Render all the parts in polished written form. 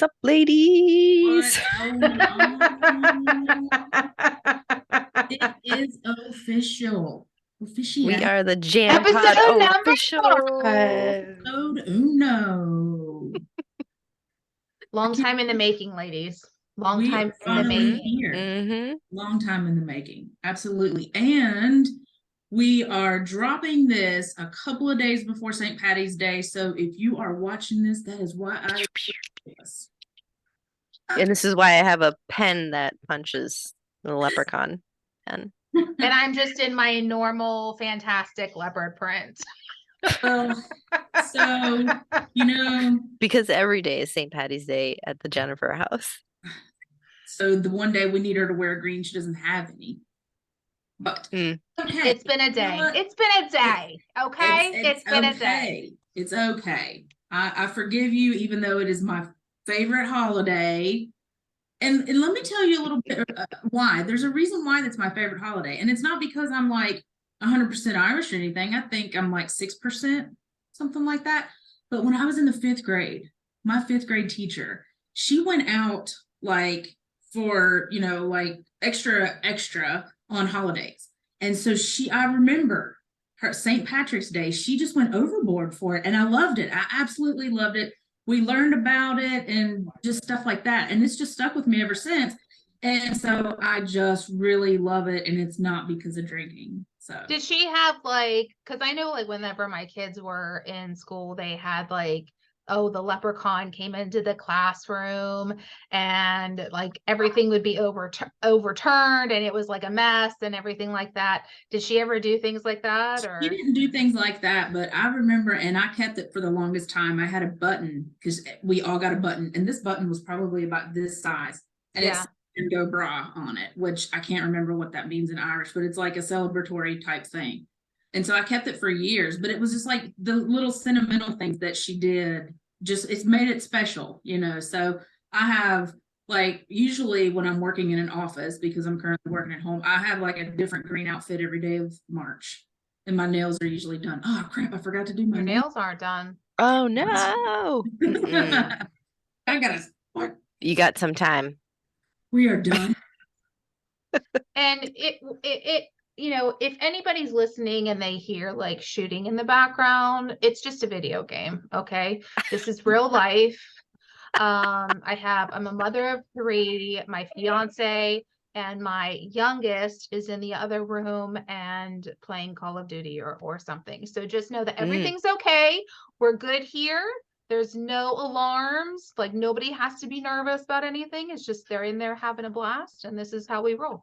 What's up, ladies? What's going on? It is official. We Official. are the Jam Pod Episode number official. 5. Episode uno. Long time in the making, ladies. Long We time are in the finally making. here. Long time in the making. Absolutely. And we are dropping this a couple of days before St. Patty's Day. So if you are watching this, that is why I yes. And this is why I have a pen that punches the leprechaun pen. And I'm just in my normal, fantastic leopard print. Well, so, Because every day is St. Patty's Day at the Jennifer house. So the one day we need her to wear green, she doesn't have any. But okay. It's been a day. It's been a day. Okay? It's been a day. It's okay. I forgive you, even though it is my favorite holiday. And let me tell you a little bit why. There's a reason why that's my favorite holiday. And it's not because I'm like 100% Irish or anything. I think I'm like 6%, something like that. But when I was in the 5th grade, my 5th grade teacher, she went out like for, like extra on holidays. And so I remember her St. Patrick's Day, she just went overboard for it. And I loved it. I absolutely loved it. We learned about it and just stuff like that. And it's just stuck with me ever since. And so I just really love it. And it's not because of drinking. So did she have because I know whenever my kids were in school, they had the leprechaun came into the classroom and everything would be overturned and it was like a mess and everything like that. Did she ever do things like that? Or she didn't do things like that, but I remember, and I kept it for the longest time. I had a button because we all got a button, and this button was probably about this size, and it's go bra on it, which I can't remember what that means in Irish, but it's like a celebratory type thing. And so I kept it for years, but it was just like the little sentimental things that she did. It's made it special, So I have usually when I'm working in an office, because I'm currently working at home, I have a different green outfit every day of March. And my nails are usually done. Oh crap, I forgot to do my nails aren't done. Oh no. I gotta You got some time. We are done. And it if anybody's listening and they hear shooting in the background, it's just a video game. Okay. This is real life. I'm a mother of 3. My fiance and my youngest is in the other room and playing Call of Duty or something. So just know that everything's okay. We're good here. There's no alarms. Nobody has to be nervous about anything. It's just they're in there having a blast, and this is how we roll.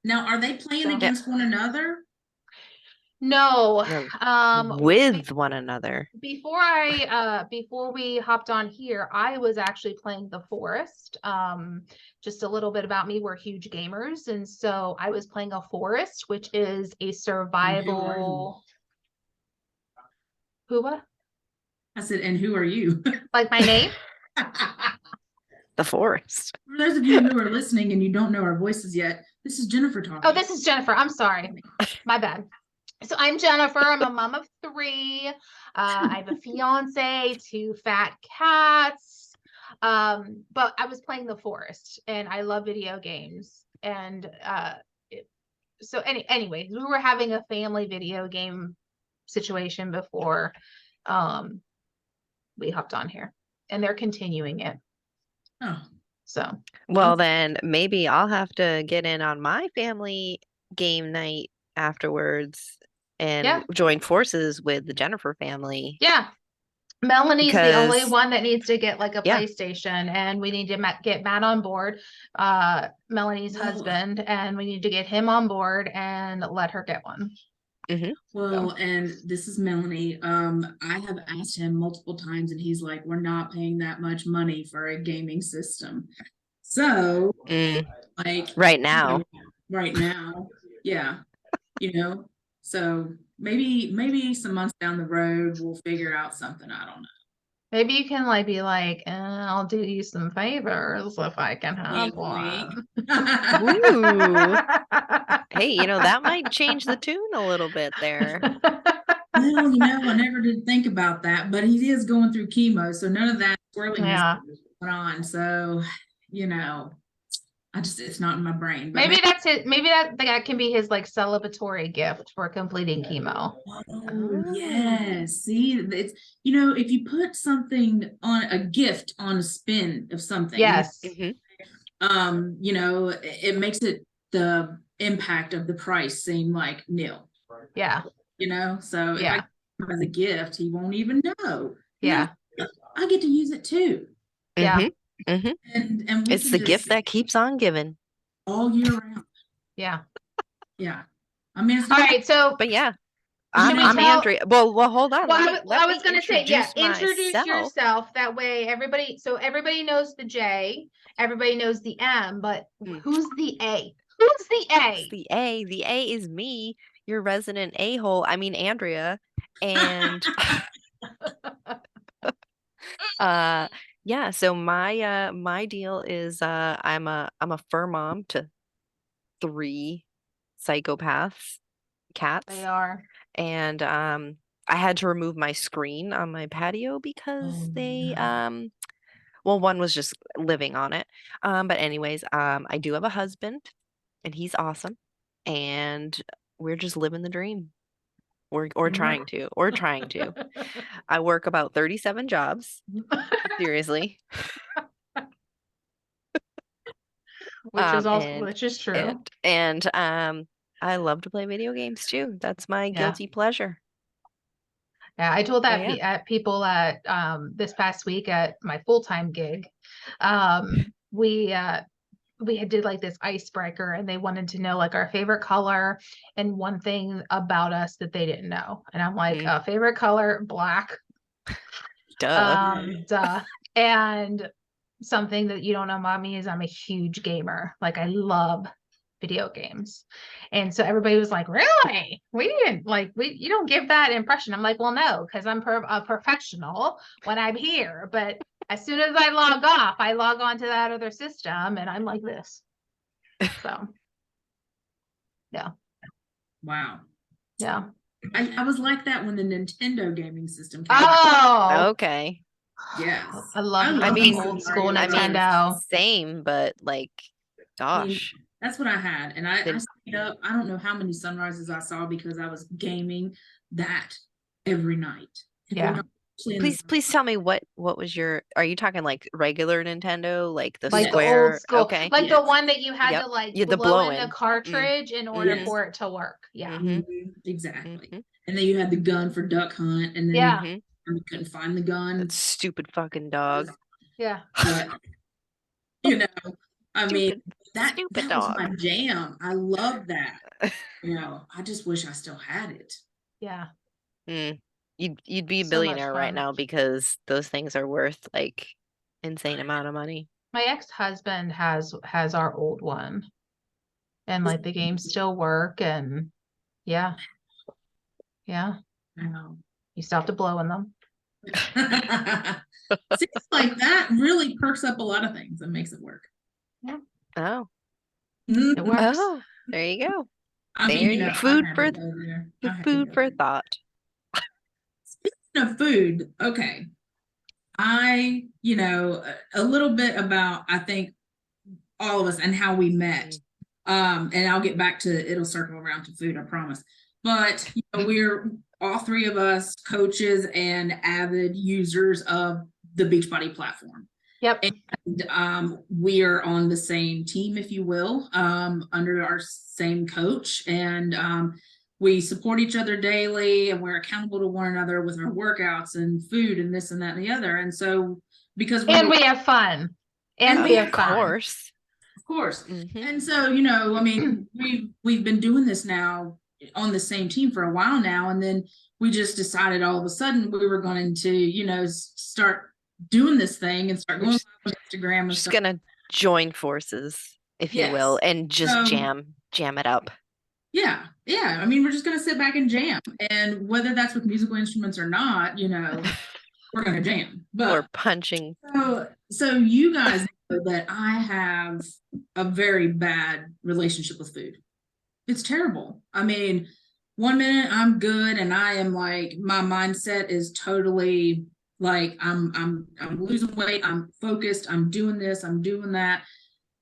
Now, are they playing against one another? No. With one another. Before we hopped on here, I was actually playing The Forest. Just a little bit about me, we're huge gamers, and so I was playing a Forest, which is a survival. Who? I said, and who are you? Like my name? The Forest. For those of you who are listening and you don't know our voices yet, this is Jennifer talking. Oh, this is Jennifer. I'm sorry. My bad. So I'm Jennifer. I'm a mom of 3. I have a fiance, 2 fat cats. But I was playing The Forest, and I love video games. And anyway, we were having a family video game situation before we hopped on here, and they're continuing it. Oh. So well, then maybe I'll have to get in on my family game night afterwards and join forces with the Jennifer family. Yeah. Melanie's the only one that needs to get a PlayStation, and we need to get Matt on board, Melanie's husband, and we need to get him on board and let her get one. Well, and this is Melanie. I have asked him multiple times, and he's like, we're not paying that much money for a gaming system. So right now, yeah, so maybe some months down the road we'll figure out something. I don't know. Maybe you can be like, I'll do you some favors if I can have one. Ooh. Hey, that might change the tune a little bit there. Well, I never did think about that, but he is going through chemo, so none of that swirling. Yeah. going on. So, it's not in my brain. But maybe that's it. Maybe that can be his like celebratory gift for completing chemo. Oh, yes. See, it's, if you put something on a gift on a spin of something, Yes. Mhm. It makes it the impact of the price seem like nil. Yeah. So if Yeah. I give him as a gift, he won't even know. Yeah. I get to use it too. Yeah. Mhm. And we It's can the just gift that keeps on giving. all year round. Yeah. Yeah. I mean, it's All not right. So But yeah, should we I'm tell? Andrea. Well, hold on. Well, Let I me was gonna say, yeah, introduce myself. yourself. That way everybody knows the J, everybody knows the M, but who's the A? Who's the A? It's the A. The A is me, your resident a-hole. I mean, Andrea. And yeah, so my deal is I'm a fur mom to 3 psychopaths, They cats. are. And I had to remove my screen on my patio because they well, one was just living on it. But anyways, I do have a husband and he's awesome. And we're just living the dream. Or trying to. Or trying to. I work about 37 jobs. Seriously. Which is true. And I love to play video games too. That's my guilty pleasure. Yeah, I told that So, yeah. people at this past week at my full-time gig. We had did like this icebreaker and they wanted to know like our favorite color and one thing about us that they didn't know. And I'm like, favorite color, black. Duh. And something that you don't know about me is I'm a huge gamer. Like I love video games. And so everybody was like, really? You don't give that impression. I'm like, well, no, because I'm a professional when I'm here. But as soon as I log off, I log on to that other system and I'm like this. So, yeah. Wow. Yeah. I was like that when the Nintendo gaming system came out. Okay. Yes. I love old school Nintendo. Same, but like, gosh. That's what I had. And I stayed up. I don't know how many sunrises I saw because I was gaming that every night. Yeah. Please tell me what was are you talking like regular Nintendo, like the like square? The old school, okay. Like the one that you had to like blow in the cartridge in order for it to work. Yeah. Exactly. And then you had the gun for Duck Hunt, and then you couldn't find the gun. That stupid fucking dog. Yeah. But I mean, that was my jam. I love that. I just wish I still had it. Yeah. You'd be a billionaire right now because those things are worth like insane amount of money. My ex-husband has our old one. And like the games still work and yeah. Yeah. I know. You still have to blow in them. Seems like that really perks up a lot of things and makes it work. Yeah. Oh. It works. Oh, there you go. I mean, food for thought. Speaking of food, okay. A little bit about, I think, all of us and how we met. And I'll get back to, it'll circle around to food, I promise. But we're all 3 of us coaches and avid users of the Beachbody platform. Yep. And we are on the same team, if you will, under our same coach. And we support each other daily and we're accountable to one another with our workouts and food and this and that and the other. And so because we have fun. And we have fun. Of course. And so, I mean, we've been doing this now on the same team for a while now. And then we just decided all of a sudden we were going to, start doing this thing and start going on Instagram. And just gonna join forces, if you will, and just jam it up. Yeah. I mean, we're just gonna sit back and jam, and whether that's with musical instruments or not, we're gonna jam. But or punching. So you guys know that I have a very bad relationship with food. It's terrible. I mean, one minute I'm good and I am like, my mindset is totally Like I'm losing weight, I'm focused, I'm doing this, I'm doing that.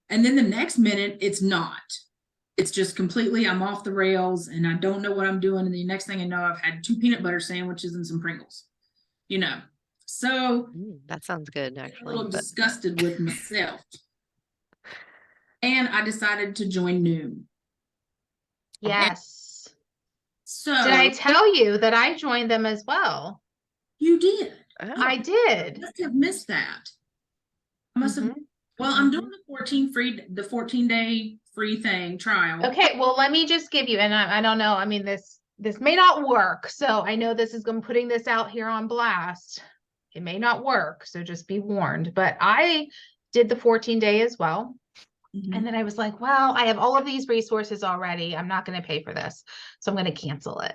And then the next minute it's not. It's just completely, I'm off the rails and I don't know what I'm doing. And the next thing I know, I've had 2 peanut butter sandwiches and some Pringles, you know. So That sounds good, a actually. little But disgusted with myself. And I decided to join Noom. Yes. So Did I tell you that I joined them as well? you did. I did. I must have missed that. I must have. Well, I'm doing the 14-day free thing trial. Okay, well, let me just give you, and I don't know, I mean, this may not work. So I know this is going putting this out here on blast. It may not work, so just be warned. But I did the 14-day as well. And then I was like, well, I have all of these resources already. I'm not going to pay for this. So I'm going to cancel it.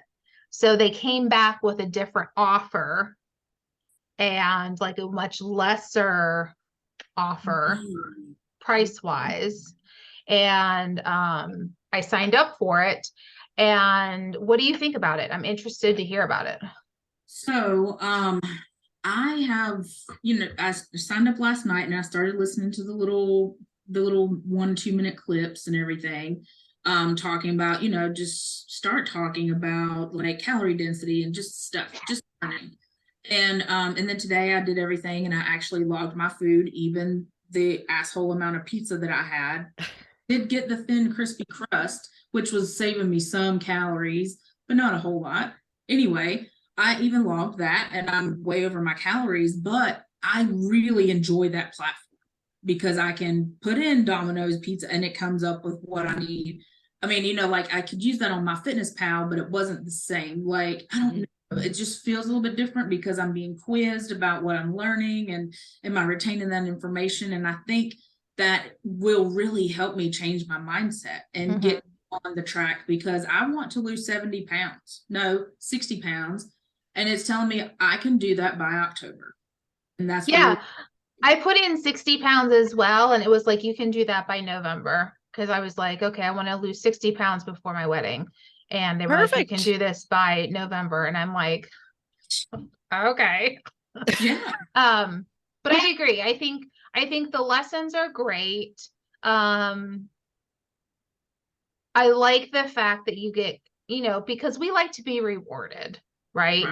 So they came back with a different offer and like a much lesser offer price wise. And I signed up for it. And what do you think about it? I'm interested to hear about it. So, I have, I signed up last night and I started listening to the little 1-2 minute clips and everything, talking about, just start talking about like calorie density and just stuff, just learning. And then today I did everything and I actually logged my food, even the asshole amount of pizza that I had. Did get the thin, crispy crust, which was saving me some calories, but not a whole lot. Anyway, I even logged that and I'm way over my calories, but I really enjoy that platform because I can put in Domino's pizza and it comes up with what I need. I mean, like I could use that on my Fitness Pal, but it wasn't the same. Like, I don't know. It just feels a little bit different because I'm being quizzed about what I'm learning and am I retaining that information? And I think that will really help me change my mindset and get on the track because I want to lose 70 pounds. No, 60 pounds. And it's telling me I can do that by October. And that's really I put in 60 pounds as well. And it was like, you can do that by November. Cause I was like, okay, I want to lose 60 pounds before my wedding. And they were like, you can do this by November. And I'm like, okay. Yeah. But I agree. I think the lessons are great. I like the fact that you get, because we like to be rewarded. Right.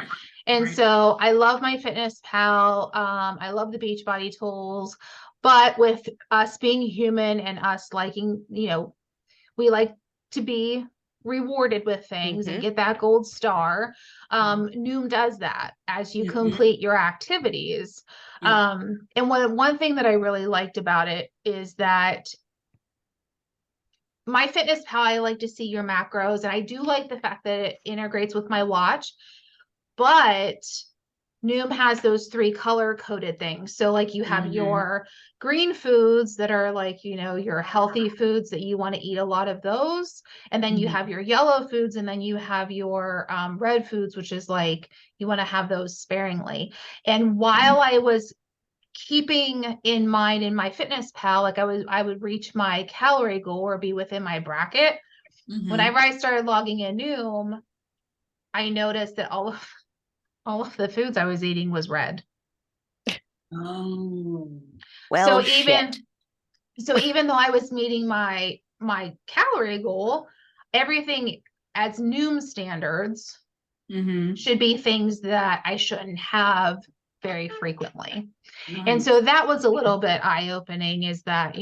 And so I love my Fitness Pal. I love the Beachbody tools, but with us being human and us liking, we like to be rewarded with things and get that gold star. Noom does that as you complete your activities. And one thing that I really liked about it is that my Fitness Pal, I like to see your macros, and I do like the fact that it integrates with my watch. But Noom has those 3 color coded things. So like you have your green foods that are like, your healthy foods that you want to eat a lot of those. And then you have your yellow foods, and then you have your red foods, which is like, you want to have those sparingly. And while I was keeping in mind in my Fitness Pal, like I would reach my calorie goal or be within my bracket. Whenever I started logging in Noom, I noticed that all of the foods I was eating was red. Oh, well, so even though I was meeting my calorie goal, everything as Noom standards should be things that I shouldn't have very frequently. And so that was a little bit eye-opening, is that,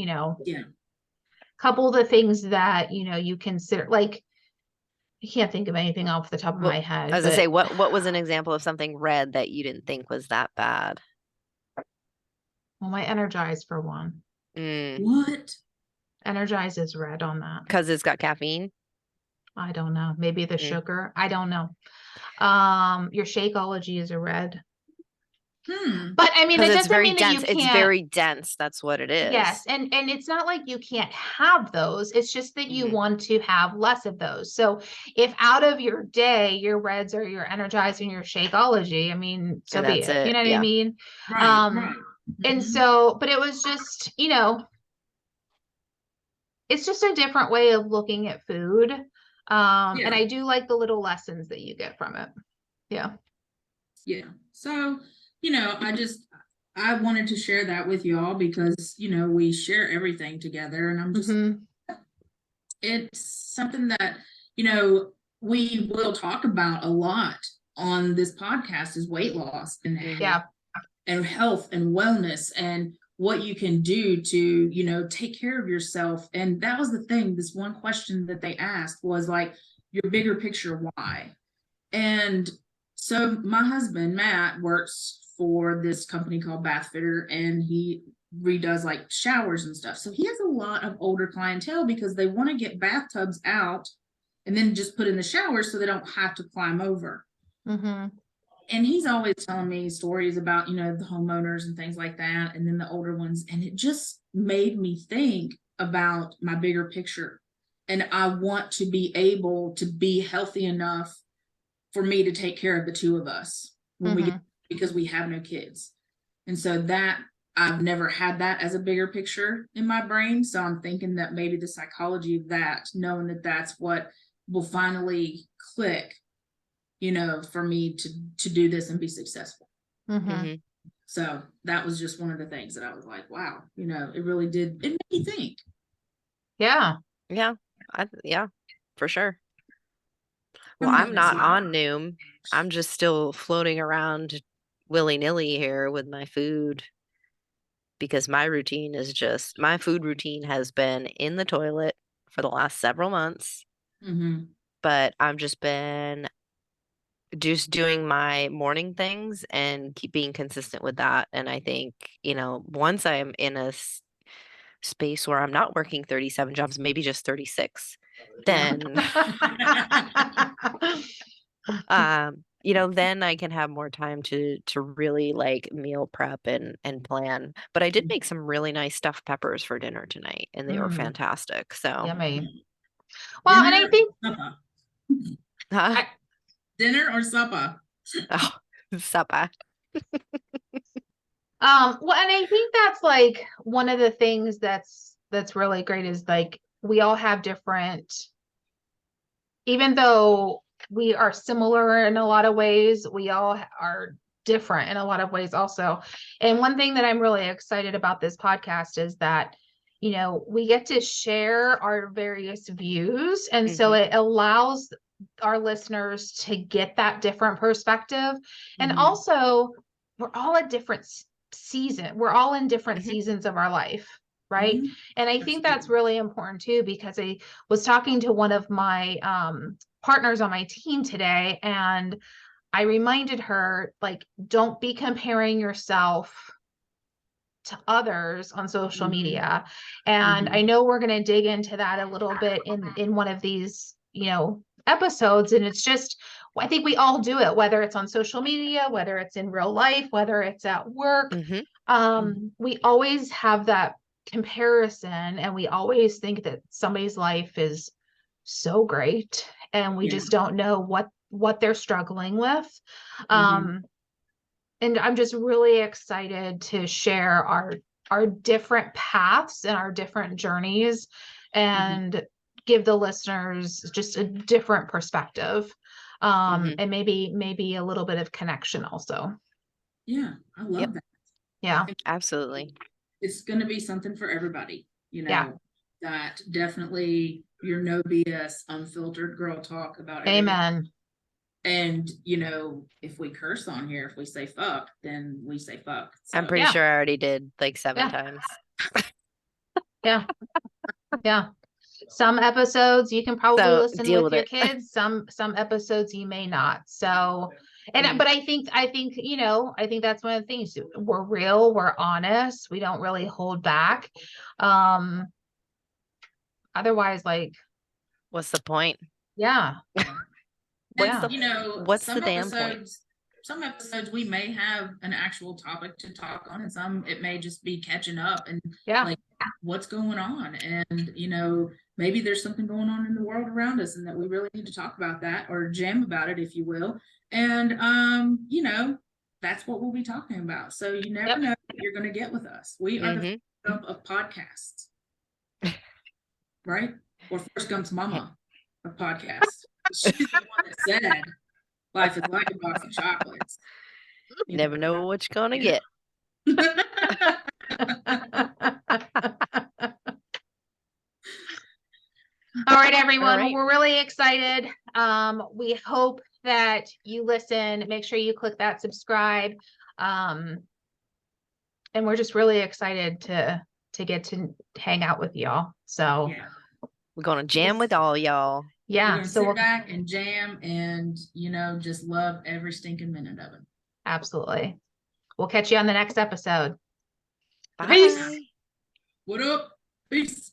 couple of the things that, you consider, like, I can't think of anything off the top of my head. I was gonna say, what was an example of something red that you didn't think was that bad? Well, my Energize for one. What? Energize is red on that. Because it's got caffeine? I don't know. Maybe the sugar. I don't know. Your Shakeology is a red. But I mean, it doesn't mean that you can't. It's very dense. That's what it is. Yes. And it's not like you can't have those. It's just that you want to have less of those. So if out of your day, your reds are your Energize and your Shakeology, I mean, so be it. You know what I mean? Right. And so, but it was just, it's just a different way of looking at food. And I do like the little lessons that you get from it. Yeah. Yeah. So I wanted to share that with y'all because, we share everything together, and I'm just, it's something that, we will talk about a lot on this podcast is weight loss Yeah. and health and wellness and what you can do to, take care of yourself. And that was the thing. This one question that they asked was like, your bigger picture, why? And so my husband, Matt, works for this company called Bath Fitter, and he redoes like showers and stuff. So he has a lot of older clientele because they want to get bathtubs out and then just put in the shower so they don't have to climb over. And he's always telling me stories about, the homeowners and things like that, and then the older ones. And it just made me think about my bigger picture. And I want to be able to be healthy enough for me to take care of the two of us when we get, because we have no kids. And so that I've never had that as a bigger picture in my brain. So I'm thinking that maybe the psychology of that, knowing that that's what will finally click, for me to do this and be successful. So that was just one of the things that I was like, wow, it really did. It made me think. Yeah. Yeah. Yeah, for sure. Well, I'm not on Noom. I'm just still floating around willy-nilly here with my food because my food routine has been in the toilet for the last several months. But I've just been just doing my morning things and keep being consistent with that. And I think, once I'm in a space where I'm not working 37 jobs, maybe just 36, then then I can have more time to really like meal prep and plan. But I did make some really nice stuffed peppers for dinner tonight, and they were fantastic. So Yummy. Well, and I think dinner or supper? Oh, supper. Well, and I think that's like one of the things that's really great is like we all have different, even though we are similar in a lot of ways, we all are different in a lot of ways also. And one thing that I'm really excited about this podcast is that, we get to share our various views. And so it allows our listeners to get that different perspective. And also, we're all at different season. We're all in different seasons of our life. Right. And I think that's really important too, because I was talking to one of my partners on my team today, and I reminded her, like, don't be comparing yourself to others on social media. And I know we're going to dig into that a little bit in one of these, episodes. And it's just, I think we all do it, whether it's on social media, whether it's in real life, whether it's at work. We always have that comparison, and we always think that somebody's life is so great, and we just don't know what they're struggling with. And I'm just really excited to share our different paths and our different journeys, and give the listeners just a different perspective, and maybe a little bit of connection also. Yeah, I love that. Yeah, absolutely. It's going to be something for everybody, that definitely your no BS, unfiltered girl talk about everything. Amen. And, if we curse on here, if we say fuck, then we say fuck. So. I'm pretty sure I already did like 7 times. Yeah. Some episodes you can probably listen with your kids. Some episodes you may not. So, but I think, I think that's one of the things. We're real, we're honest, we don't really hold back. Otherwise, like, what's the point? Yeah. What's the damn point? Some episodes we may have an actual topic to talk on, and some it may just be catching up and like what's going on. And maybe there's something going on in the world around us, and that we really need to talk about that, or jam about it, if you will. And that's what we'll be talking about. So you never know what you're going to get with us. We are the First Gump of podcasts, right? Or First Gump's mama of podcasts. She's the one that said life is like a box of chocolates. You never know what you're gonna get. All right, everyone. right. We're really excited. We hope that you listen. Make sure you click that subscribe. And we're just really excited to get to hang out with y'all. So Yeah. We're gonna jam with all y'all. We're yeah, gonna so sit we'll back and jam and just love every stinking minute of it. absolutely. We'll catch you on the next episode. Bye. Peace. What up? Peace.